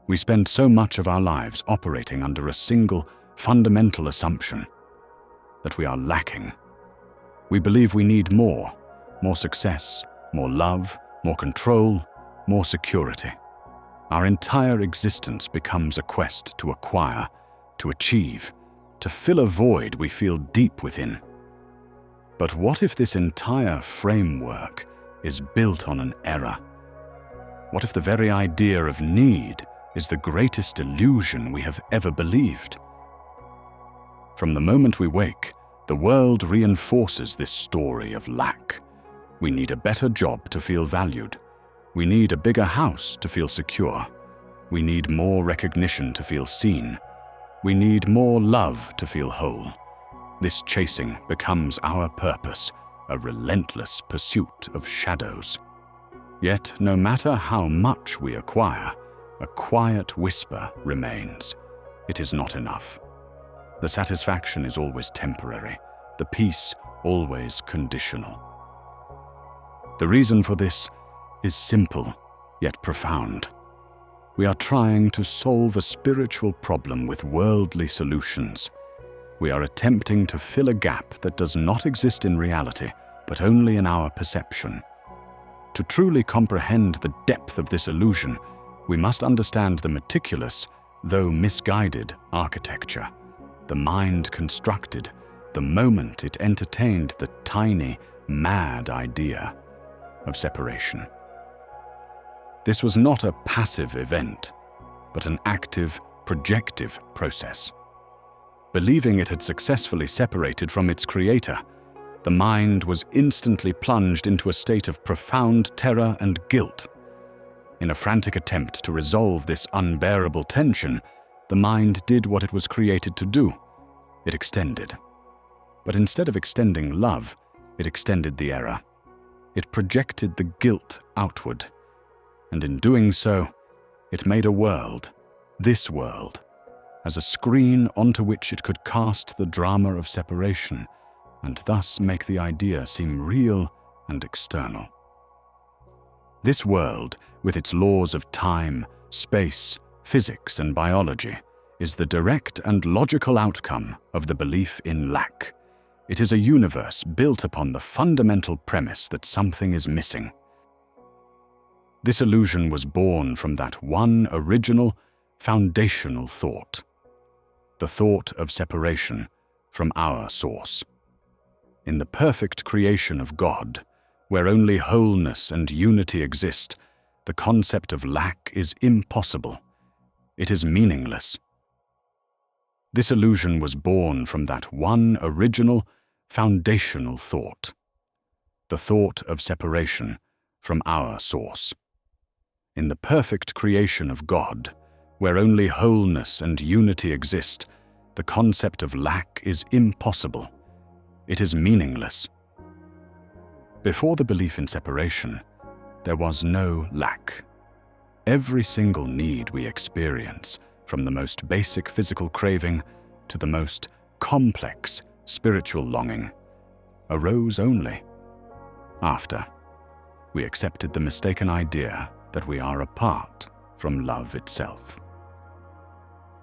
We spend so much of our lives operating under a single, fundamental assumption that we are lacking. We believe we need more success, more love, more control, more security. Our entire existence becomes a quest to acquire, to achieve, to fill a void we feel deep within. But what if this entire framework is built on an error? What if the very idea of need is the greatest illusion we have ever believed? From the moment we wake, the world reinforces this story of lack. We need a better job to feel valued. We need a bigger house to feel secure. We need more recognition to feel seen. We need more love to feel whole. This chasing becomes our purpose, a relentless pursuit of shadows. Yet, no matter how much we acquire, a quiet whisper remains. It is not enough. The satisfaction is always temporary, the peace always conditional. The reason for this is simple, yet profound. We are trying to solve a spiritual problem with worldly solutions. We are attempting to fill a gap that does not exist in reality, but only in our perception. To truly comprehend the depth of this illusion, we must understand the meticulous, though misguided, architecture. The mind constructed, the moment it entertained the tiny, mad idea of separation. This was not a passive event, but an active, projective process. Believing it had successfully separated from its creator, the mind was instantly plunged into a state of profound terror and guilt. In a frantic attempt to resolve this unbearable tension, the mind did what it was created to do. It extended. But instead of extending love, it extended the error. It projected the guilt outward. And in doing so, it made a world, this world, as a screen onto which it could cast the drama of separation, and thus make the idea seem real and external. This world, with its laws of time, space, physics, and biology, is the direct and logical outcome of the belief in lack. It is a universe built upon the fundamental premise that something is missing. This illusion was born from that one original, foundational thought, the thought of separation from our source. In the perfect creation of God, where only wholeness and unity exist, the concept of lack is impossible. It is meaningless. This illusion was born from that one original, foundational thought, the thought of separation from our source. In the perfect creation of God, where only wholeness and unity exist, the concept of lack is impossible. It is meaningless. Before the belief in separation, there was no lack. Every single need we experience, from the most basic physical craving to the most complex spiritual longing, arose only after we accepted the mistaken idea that we are apart from love itself.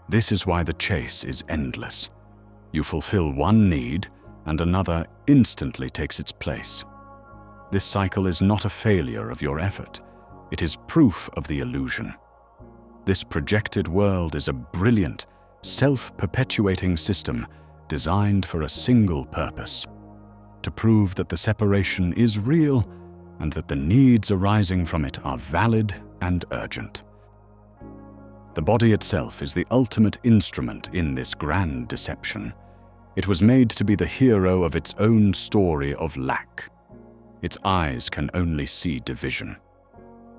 This is why the chase is endless. You fulfill one need, and another instantly takes its place. This cycle is not a failure of your effort. It is proof of the illusion. This projected world is a brilliant, self-perpetuating system designed for a single purpose: to prove that the separation is real and that the needs arising from it are valid and urgent. The body itself is the ultimate instrument in this grand deception. It was made to be the hero of its own story of lack. Its eyes can only see division.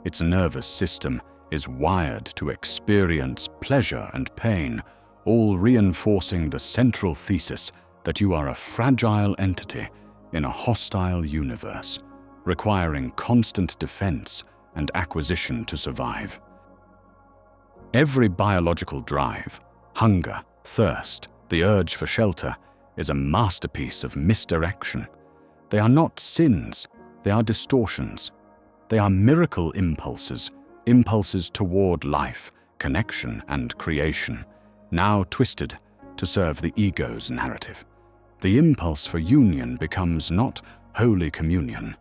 Its nervous system is wired to experience pleasure and pain, all reinforcing the central thesis that you are a fragile entity in a hostile universe, requiring constant defense and acquisition to survive. Every biological drive, hunger, thirst, the urge for shelter, is a masterpiece of misdirection. They are not sins, they are distortions. They are miracle impulses, impulses toward life, connection and creation, now twisted to serve the ego's narrative. The impulse for union becomes not holy communion,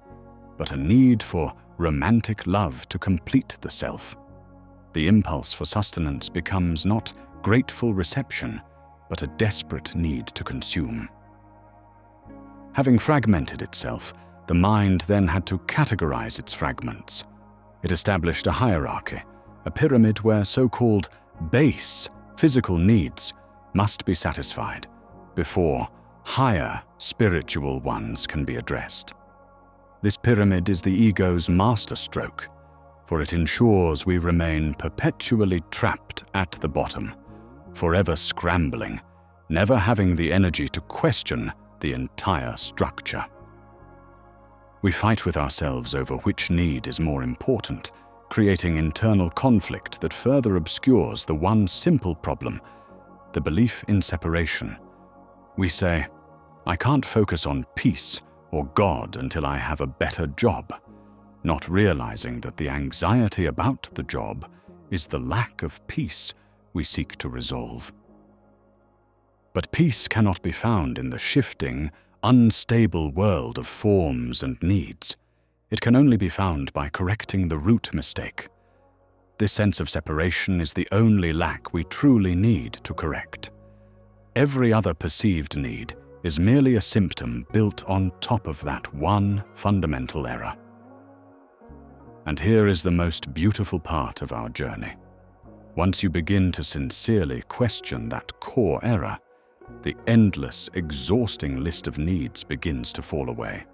but a need for romantic love to complete the self. The impulse for sustenance becomes not grateful reception, but a desperate need to consume. Having fragmented itself, the mind then had to categorize its fragments. It established a hierarchy, a pyramid where so-called base physical needs must be satisfied before higher spiritual ones can be addressed. This pyramid is the ego's masterstroke, for it ensures we remain perpetually trapped at the bottom, forever scrambling, never having the energy to question the entire structure. We fight with ourselves over which need is more important, creating internal conflict that further obscures the one simple problem, the belief in separation. We say, "I can't focus on peace or God until I have a better job," not realizing that the anxiety about the job is the lack of peace we seek to resolve. But peace cannot be found in the shifting, unstable world of forms and needs. It can only be found by correcting the root mistake. This sense of separation is the only lack we truly need to correct. Every other perceived need is merely a symptom built on top of that one fundamental error. And here is the most beautiful part of our journey. Once you begin to sincerely question that core error, the endless, exhausting list of needs begins to fall away.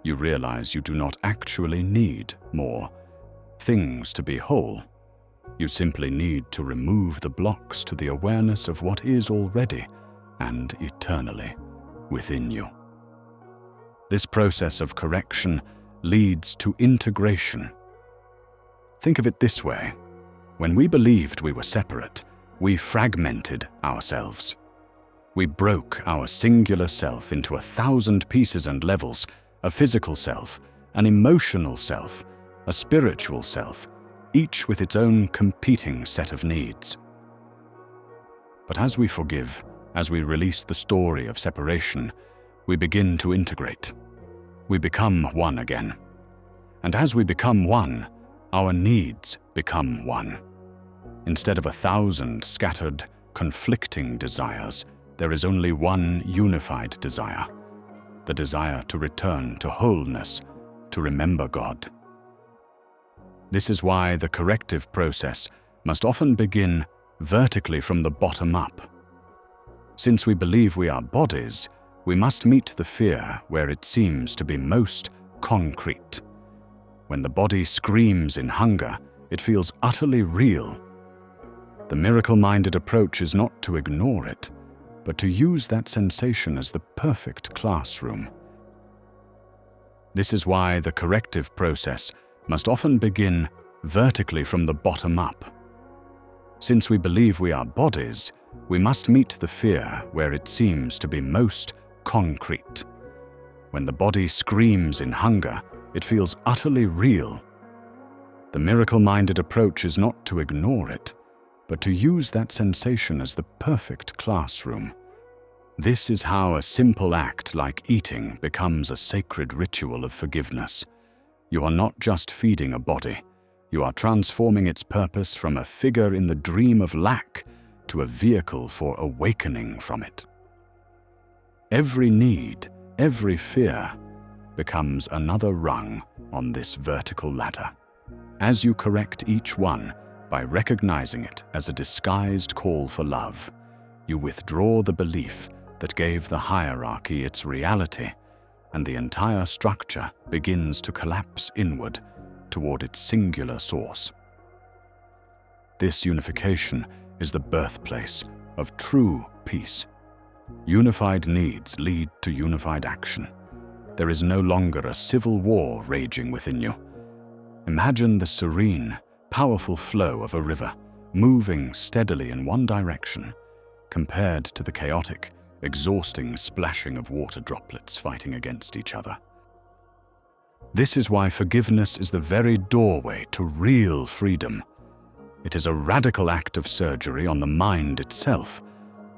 You realize you do not actually need more things to be whole. You simply need to remove the blocks to the awareness of what is already and eternally within you. This process of correction leads to integration. Think of it this way. When we believed we were separate, we fragmented ourselves. We broke our singular self into 1,000 pieces and levels, a physical self, an emotional self, a spiritual self, each with its own competing set of needs. But as we forgive, as we release the story of separation, we begin to integrate. We become one again. And as we become one, our needs become one. Instead of 1,000 scattered, conflicting desires, there is only one unified desire, the desire to return to wholeness, to remember God. This is why the corrective process must often begin vertically from the bottom up. Since we believe we are bodies, we must meet the fear where it seems to be most concrete. When the body screams in hunger, it feels utterly real. The miracle-minded approach is not to ignore it, but to use that sensation as the perfect classroom. This is why the corrective process must often begin vertically from the bottom up. Since we believe we are bodies, we must meet the fear where it seems to be most concrete. When the body screams in hunger, it feels utterly real. The miracle-minded approach is not to ignore it, but to use that sensation as the perfect classroom. This is how a simple act like eating becomes a sacred ritual of forgiveness. You are not just feeding a body, you are transforming its purpose from a figure in the dream of lack to a vehicle for awakening from it. Every need, every fear, becomes another rung on this vertical ladder. As you correct each one, by recognizing it as a disguised call for love, you withdraw the belief that gave the hierarchy its reality, and the entire structure begins to collapse inward toward its singular source. This unification is the birthplace of true peace. Unified needs lead to unified action. There is no longer a civil war raging within you. Imagine the serene, powerful flow of a river, moving steadily in one direction, compared to the chaotic, exhausting splashing of water droplets fighting against each other. This is why forgiveness is the very doorway to real freedom. It is a radical act of surgery on the mind itself,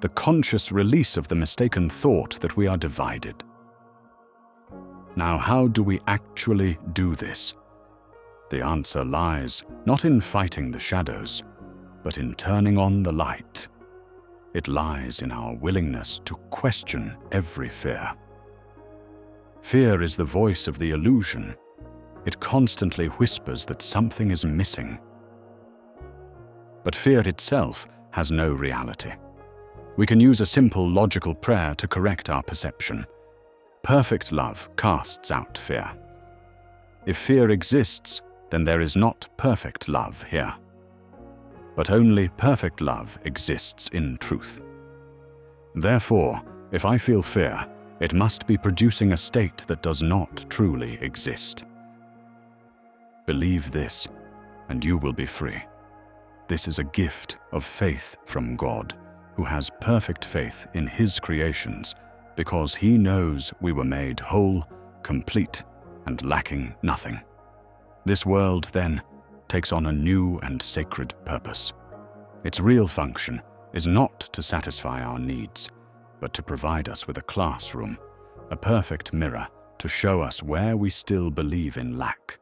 the conscious release of the mistaken thought that we are divided. Now, how do we actually do this? The answer lies not in fighting the shadows, but in turning on the light. It lies in our willingness to question every fear. Fear is the voice of the illusion. It constantly whispers that something is missing. But fear itself has no reality. We can use a simple logical prayer to correct our perception. Perfect love casts out fear. If fear exists, then there is not perfect love here. But only perfect love exists in truth. Therefore, if I feel fear, it must be producing a state that does not truly exist. Believe this, and you will be free. This is a gift of faith from God, who has perfect faith in His creations, because He knows we were made whole, complete, and lacking nothing. This world, then, takes on a new and sacred purpose. Its real function is not to satisfy our needs, but to provide us with a classroom, a perfect mirror to show us where we still believe in lack,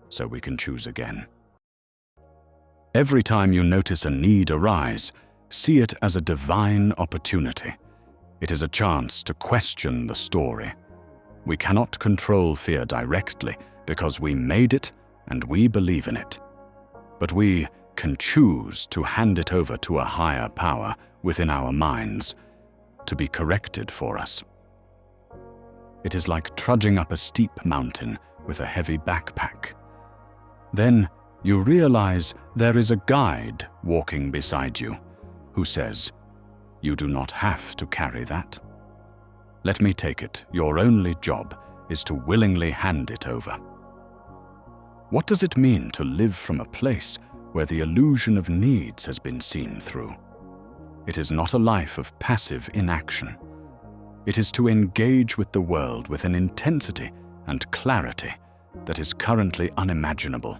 so we can choose again. Every time you notice a need arise, see it as a divine opportunity. It is a chance to question the story. We cannot control fear directly because we made it and we believe in it. But we can choose to hand it over to a higher power within our minds to be corrected for us. It is like trudging up a steep mountain with a heavy backpack. Then you realize there is a guide walking beside you who says, "You do not have to carry that. Let me take it. Your only job is to willingly hand it over." What does it mean to live from a place where the illusion of needs has been seen through? It is not a life of passive inaction. It is to engage with the world with an intensity and clarity that is currently unimaginable,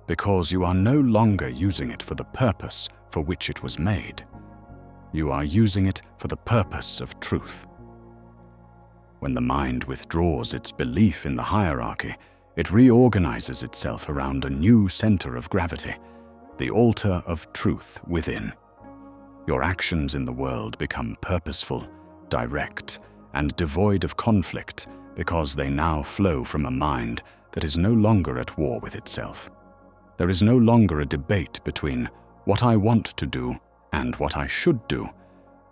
because you are no longer using it for the purpose for which it was made. You are using it for the purpose of truth. When the mind withdraws its belief in the hierarchy, it reorganizes itself around a new center of gravity, the altar of truth within. Your actions in the world become purposeful, direct, and devoid of conflict because they now flow from a mind that is no longer at war with itself. There is no longer a debate between what I want to do and what I should do,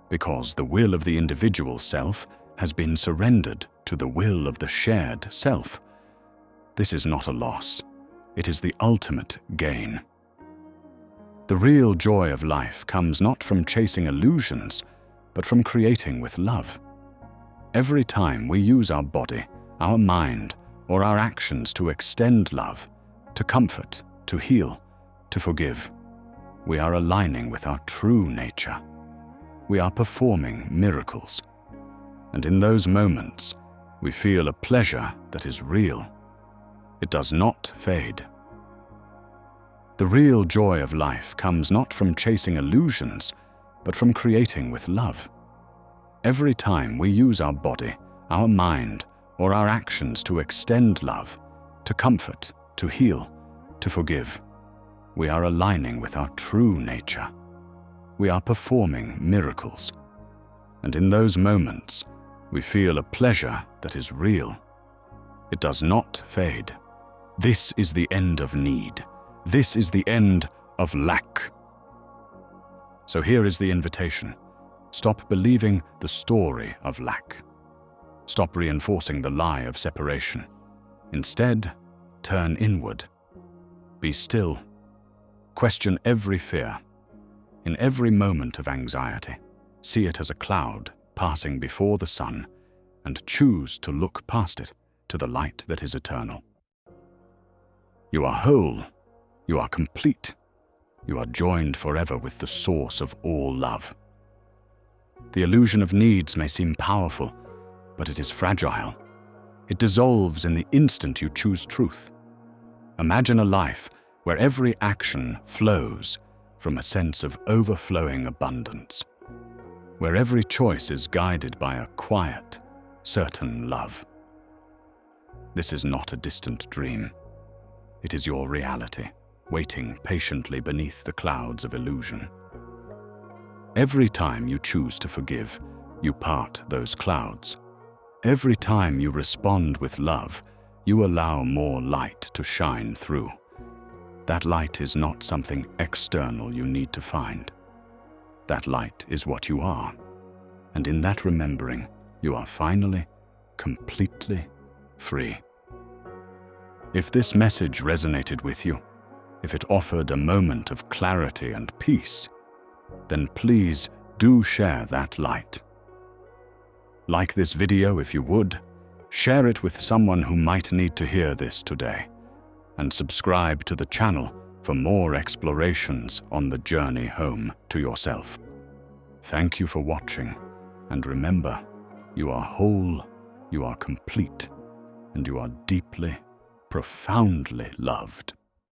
because the will of the individual self has been surrendered to the will of the shared self. This is not a loss. It is the ultimate gain. The real joy of life comes not from chasing illusions, but from creating with love. Every time we use our body, our mind, or our actions to extend love, to comfort, to heal, to forgive, we are aligning with our true nature. We are performing miracles. And in those moments, we feel a pleasure that is real. It does not fade. The real joy of life comes not from chasing illusions, but from creating with love. Every time we use our body, our mind, or our actions to extend love, to comfort, to heal, to forgive, we are aligning with our true nature. We are performing miracles. And in those moments, we feel a pleasure that is real. It does not fade. This is the end of need. This is the end of lack. So here is the invitation. Stop believing the story of lack. Stop reinforcing the lie of separation. Instead, turn inward. Be still. Question every fear. In every moment of anxiety, see it as a cloud passing before the sun, and choose to look past it to the light that is eternal. You are whole. You are complete. You are joined forever with the source of all love. The illusion of needs may seem powerful, but it is fragile. It dissolves in the instant you choose truth. Imagine a life where every action flows from a sense of overflowing abundance, where every choice is guided by a quiet, certain love. This is not a distant dream. It is your reality, waiting patiently beneath the clouds of illusion. Every time you choose to forgive, you part those clouds. Every time you respond with love, you allow more light to shine through. That light is not something external you need to find. That light is what you are. And in that remembering, you are finally, completely free. If this message resonated with you, if it offered a moment of clarity and peace, then please do share that light. Like this video if you would, share it with someone who might need to hear this today, and subscribe to the channel for more explorations on the journey home to yourself. Thank you for watching, and remember, you are whole, you are complete, and you are deeply, profoundly loved.